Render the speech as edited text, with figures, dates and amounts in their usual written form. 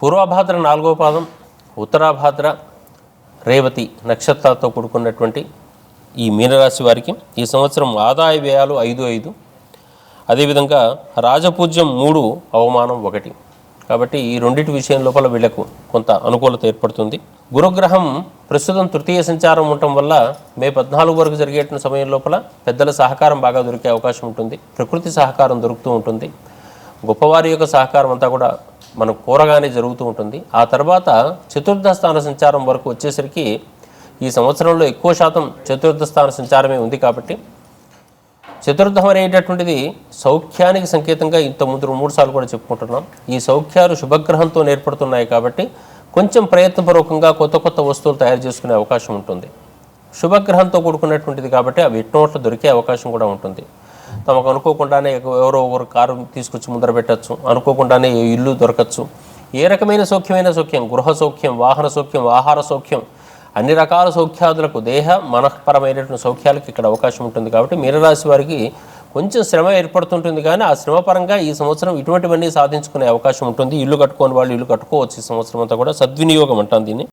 పూర్వభాద్ర 4వ పాదం, ఉత్తరాభాద్ర, రేవతి నక్షత్రాలతో కూడుకున్నటువంటి ఈ మీనరాశి వారికి ఈ సంవత్సరం ఆదాయ వ్యయాలు 5-5, అదేవిధంగా రాజపూజ్యం 3, అవమానం 1. కాబట్టి ఈ రెండింటి విషయం లోపల వీళ్లకు కొంత అనుకూలత ఏర్పడుతుంది. గురుగ్రహం ప్రస్తుతం తృతీయ సంచారం ఉండటం వల్ల మే 14 వరకు జరిగేటువంటి సమయం లోపల పెద్దల సహకారం బాగా దొరికే అవకాశం ఉంటుంది. ప్రకృతి సహకారం దొరుకుతూ ఉంటుంది. గొప్పవారి యొక్క సహకారం అంతా కూడా మనం కోరగానే జరుగుతూ ఉంటుంది. ఆ తర్వాత చతుర్థ స్థాన సంచారం వరకు వచ్చేసరికి ఈ సంవత్సరంలో ఎక్కువ శాతం చతుర్థ స్థాన సంచారమే ఉంది. కాబట్టి చతుర్థం అనేటటువంటిది సౌఖ్యానికి సంకేతంగా ఇంతకుముందు 3 సార్లు కూడా చెప్పుకుంటున్నాం. ఈ సౌఖ్యాలు శుభగ్రహంతో ఏర్పడుతున్నాయి కాబట్టి కొంచెం ప్రయత్నపూర్వకంగా కొత్త కొత్త వస్తువులు తయారు చేసుకునే అవకాశం ఉంటుంది. శుభగ్రహంతో కూడుకున్నటువంటిది కాబట్టి అవి ఎట్నోట్లు దొరికే అవకాశం కూడా ఉంటుంది. తమకు అనుకోకుండానే ఎవరో ఒకరు కారు తీసుకొచ్చి ముందర పెట్టచ్చు, అనుకోకుండానే ఇల్లు దొరకచ్చు. ఏ రకమైన సౌఖ్యమైన సౌఖ్యం, గృహ సౌఖ్యం, వాహన సౌఖ్యం, ఆహార సౌఖ్యం, అన్ని రకాల సౌఖ్యాదులకు దేహ మనఃపరమైనటువంటి సౌఖ్యాలకు ఇక్కడ అవకాశం ఉంటుంది. కాబట్టి మీనరాశి వారికి కొంచెం శ్రమ ఏర్పడుతుంటుంది, కానీ ఆ శ్రమ పరంగా ఈ సంవత్సరం ఇటువంటివన్నీ సాధించుకునే అవకాశం ఉంటుంది. ఇల్లు కట్టుకోని వాళ్ళు ఇల్లు కట్టుకోవచ్చు. ఈ సంవత్సరం అంతా కూడా సద్వినియోగం అంటాం దీన్ని.